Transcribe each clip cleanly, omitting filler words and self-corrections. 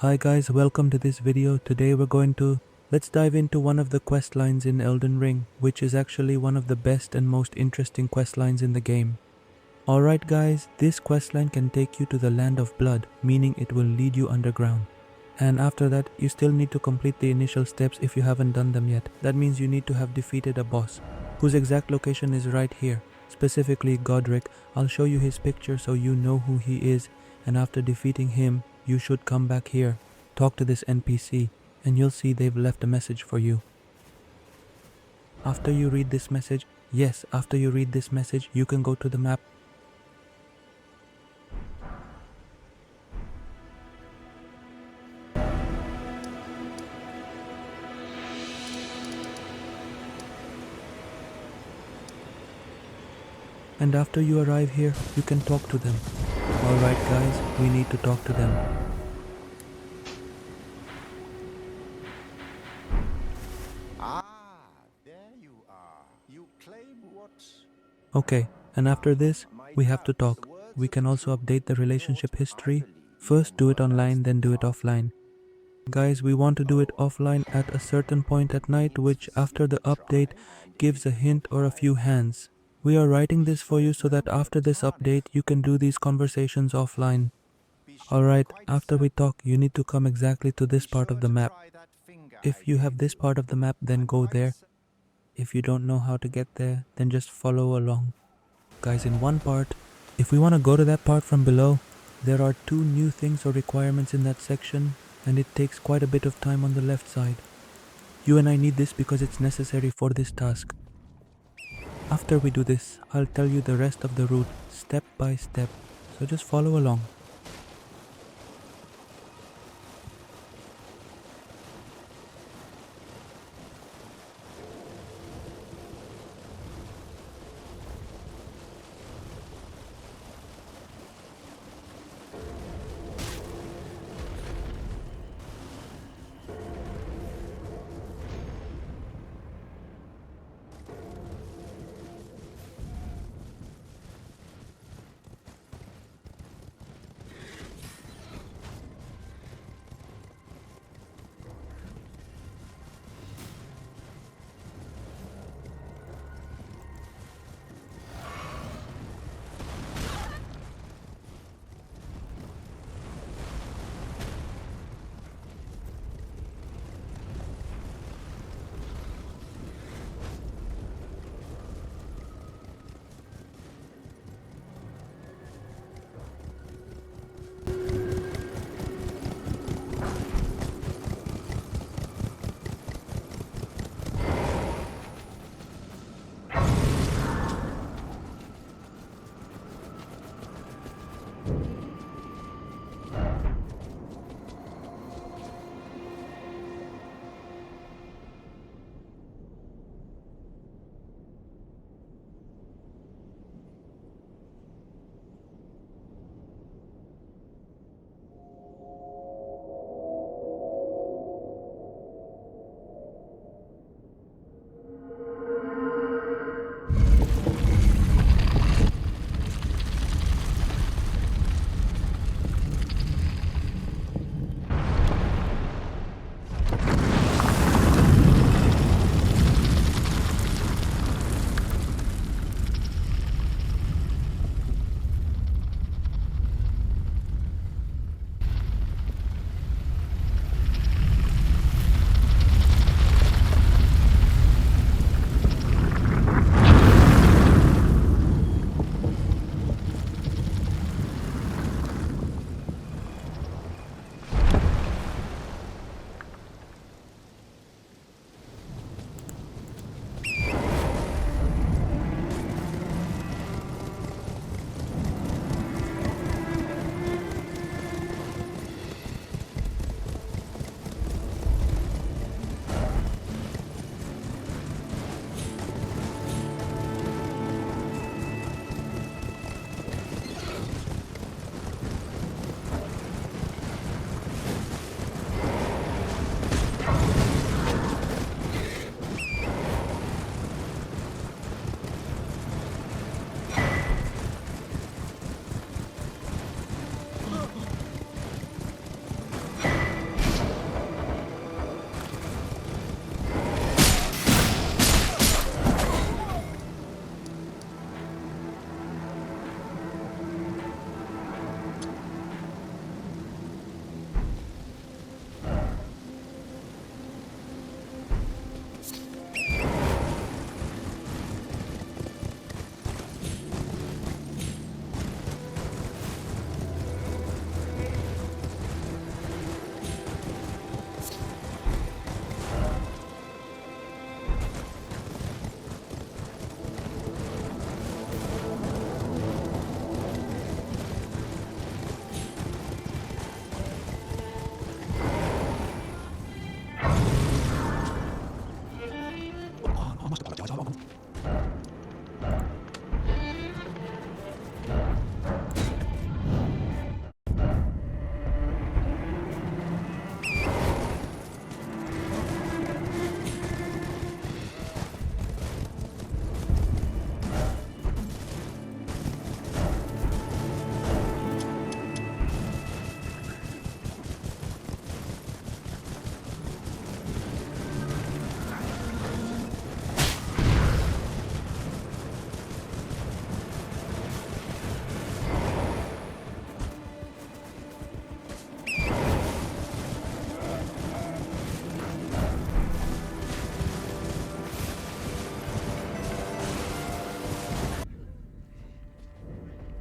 Hi guys, welcome to this video. Today let's dive into one of the quest lines in Elden Ring, which is actually one of the best and most interesting quest lines in the game. Alright guys, this quest line can take you to the Land of Blood, meaning it will lead you underground. And after that, you still need to complete the initial steps if you haven't done them yet. That means you need to have defeated a boss, whose exact location is right here. Specifically Godric. I'll show you his picture so you know who he is, and after defeating him, you should come back here, talk to this NPC, and you'll see they've left a message for you. After you read this message, you can go to the map. And after you arrive here, you can talk to them. Alright guys, we need to talk to them. There you are. You claim what? Okay, and after this, we have to talk. We can also update the relationship history. First do it online, then do it offline. Guys, we want to do it offline at a certain point at night, which after the update gives a hint or a few hands. We are writing this for you so that after this update, you can do these conversations offline. Alright, after we talk, you need to come exactly to this part of the map. If you have this part of the map, then go there. If you don't know how to get there, then just follow along. Guys, in one part, if we want to go to that part from below, there are two new things or requirements in that section, and it takes quite a bit of time on the left side. You and I need this because it's necessary for this task. After we do this, I'll tell you the rest of the route step by step, so just follow along.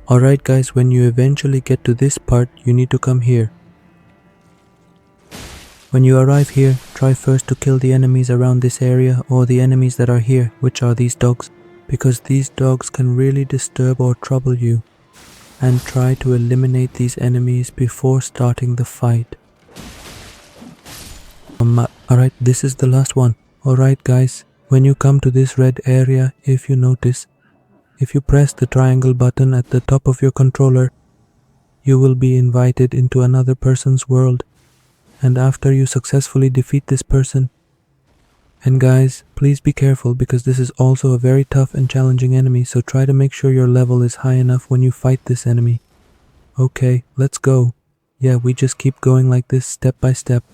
Alright guys, when you eventually get to this part, you need to come here. When you arrive here, try first to kill the enemies around this area or the enemies that are here, which are these dogs, because these dogs can really disturb or trouble you. And try to eliminate these enemies before starting the fight. Alright, this is the last one. Alright guys, when you come to this red area, if you notice, if you press the triangle button at the top of your controller, you will be invited into another person's world. And after you successfully defeat this person, and guys, please be careful because this is also a very tough and challenging enemy, so try to make sure your level is high enough when you fight this enemy. Okay, let's go. Yeah, we just keep going like this step by step.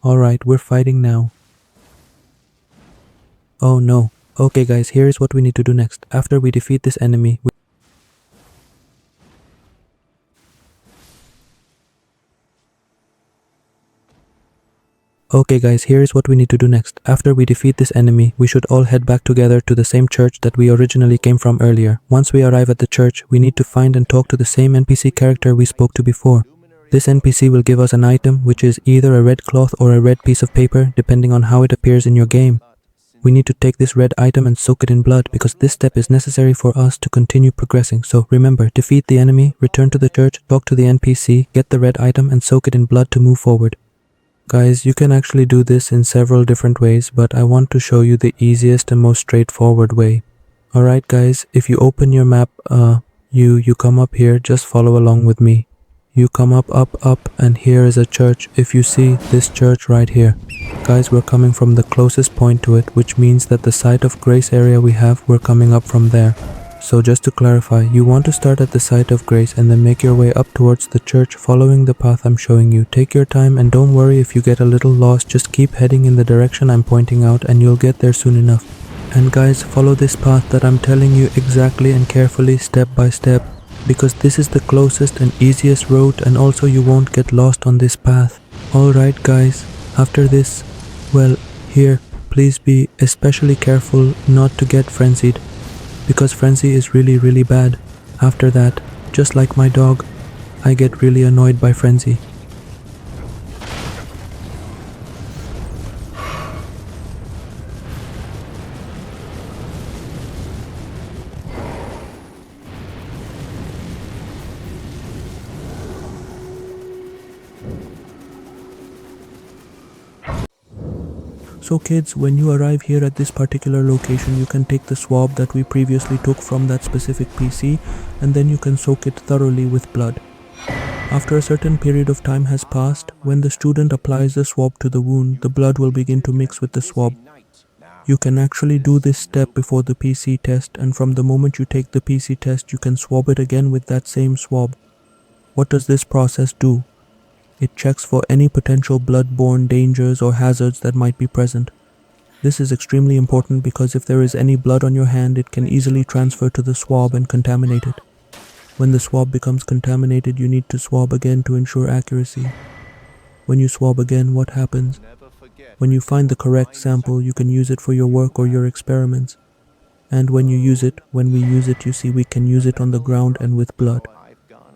Alright, we're fighting now. Oh no. Okay guys, here's what we need to do next. After we defeat this enemy, we should all head back together to the same church that we originally came from earlier. Once we arrive at the church, we need to find and talk to the same NPC character we spoke to before. This NPC will give us an item, which is either a red cloth or a red piece of paper, depending on how it appears in your game. We need to take this red item and soak it in blood, because this step is necessary for us to continue progressing. So remember, defeat the enemy, return to the church, talk to the NPC, get the red item and soak it in blood to move forward. Guys, you can actually do this in several different ways, but I want to show you the easiest and most straightforward way. Alright guys, if you open your map, you come up here, just follow along with me. You come up, and here is a church. If you see this church right here. Guys, we're coming from the closest point to it, which means that the site of grace area we're coming up from there. So just to clarify, you want to start at the site of grace and then make your way up towards the church following the path I'm showing you. Take your time and don't worry if you get a little lost, just keep heading in the direction I'm pointing out and you'll get there soon enough. And guys, follow this path that I'm telling you exactly and carefully step by step, because this is the closest and easiest route and also you won't get lost on this path. Alright guys, after this, well, here, please be especially careful not to get frenzied, because frenzy is really bad. After that, just like my dog, I get really annoyed by frenzy. So kids, when you arrive here at this particular location, you can take the swab that we previously took from that specific PC and then you can soak it thoroughly with blood. After a certain period of time has passed, when the student applies the swab to the wound, the blood will begin to mix with the swab. You can actually do this step before the PC test, and from the moment you take the PC test, you can swab it again with that same swab. What does this process do? It checks for any potential blood-borne dangers or hazards that might be present. This is extremely important because if there is any blood on your hand, it can easily transfer to the swab and contaminate it. When the swab becomes contaminated, you need to swab again to ensure accuracy. When you swab again, what happens? When you find the correct sample, you can use it for your work or your experiments. And when we use it, you see we can use it on the ground and with blood.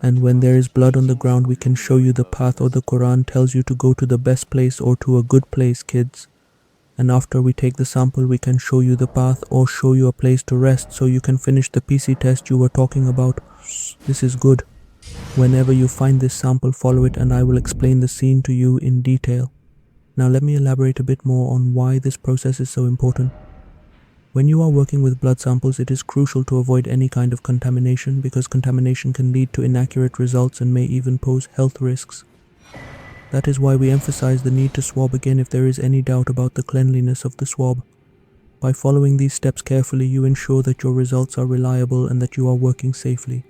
And when there is blood on the ground, we can show you the path, or the Quran tells you to go to the best place or to a good place, kids. And after we take the sample, we can show you the path or show you a place to rest so you can finish the PC test you were talking about. This is good. Whenever you find this sample, follow it and I will explain the scene to you in detail. Now let me elaborate a bit more on why this process is so important. When you are working with blood samples, it is crucial to avoid any kind of contamination because contamination can lead to inaccurate results and may even pose health risks. That is why we emphasize the need to swab again if there is any doubt about the cleanliness of the swab. By following these steps carefully, you ensure that your results are reliable and that you are working safely.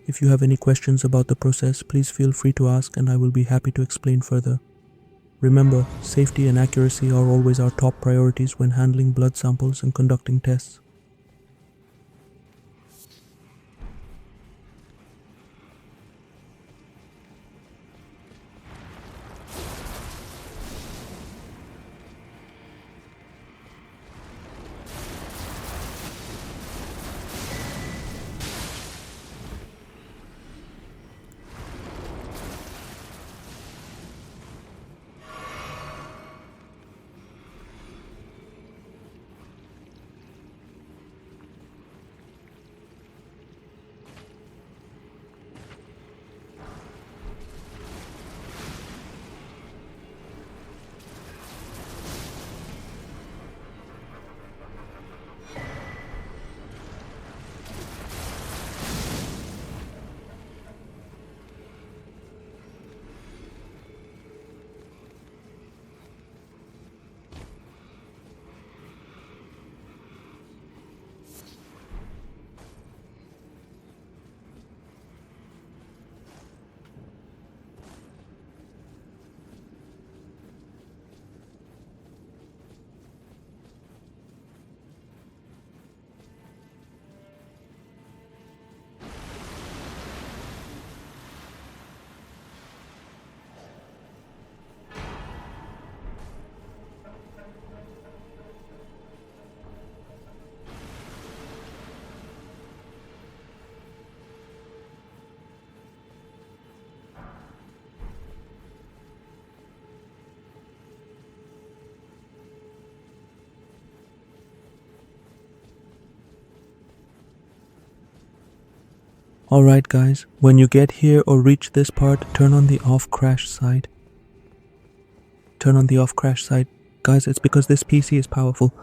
If you have any questions about the process, please feel free to ask and I will be happy to explain further. Remember, safety and accuracy are always our top priorities when handling blood samples and conducting tests. Alright guys, when you get here or reach this part, turn on the off crash side. Turn on the off crash side. Guys, it's because this PC is powerful.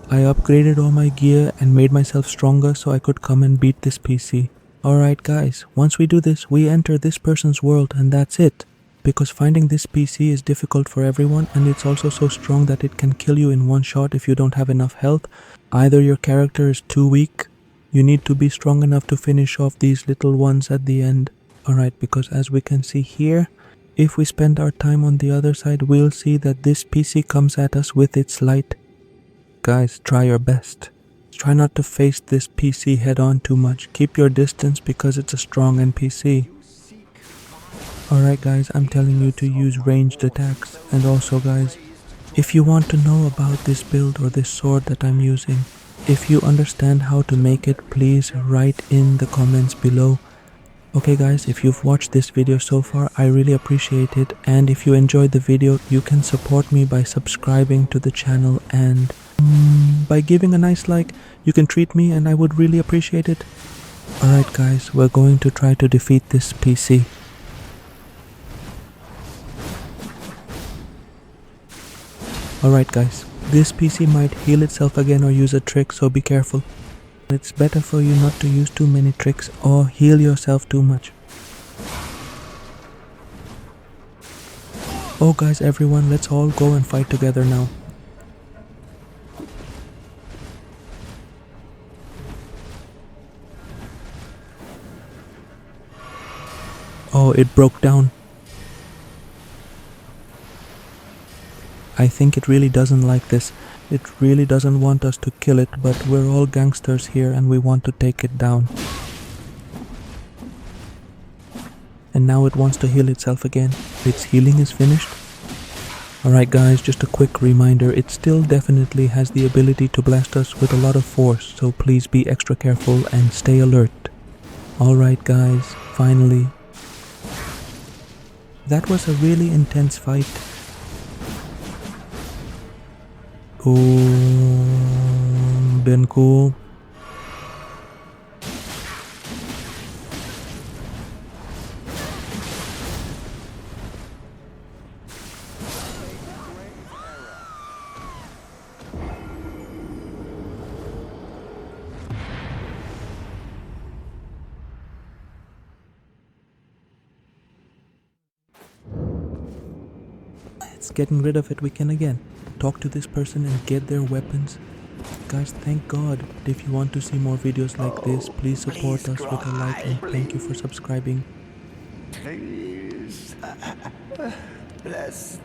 I upgraded all my gear and made myself stronger so I could come and beat this PC. Alright guys, once we do this, we enter this person's world and that's it. Because finding this PC is difficult for everyone and it's also so strong that it can kill you in one shot if you don't have enough health. Either your character is too weak, you need to be strong enough to finish off these little ones at the end. Alright, because as we can see here, if we spend our time on the other side, we'll see that this PC comes at us with its light. Guys, try your best. Try not to face this PC head on too much. Keep your distance because it's a strong NPC. Alright guys, I'm telling you to use ranged attacks. And also guys, if you want to know about this build or this sword that I'm using, if you understand how to make it, please write in the comments below. Okay guys, if you've watched this video so far, I really appreciate it. And if you enjoyed the video, you can support me by subscribing to the channel and by giving a nice like. You can treat me and I would really appreciate it. Alright guys, we're going to try to defeat this PC. Alright guys, this PC might heal itself again or use a trick, so be careful. It's better for you not to use too many tricks or heal yourself too much. Oh guys, everyone, let's all go and fight together now. Oh, it broke down. I think it really doesn't like this. It really doesn't want us to kill it, but we're all gangsters here and we want to take it down. And now it wants to heal itself again. Its healing is finished. Alright guys, just a quick reminder, it still definitely has the ability to blast us with a lot of force, so please be extra careful and stay alert. Alright guys, finally. That was a really intense fight. Been cool. It's getting rid of it. We can again talk to this person and get their weapons. Guys, thank God. If you want to see more videos like this, please support us with a like and thank you for subscribing. Please. Bless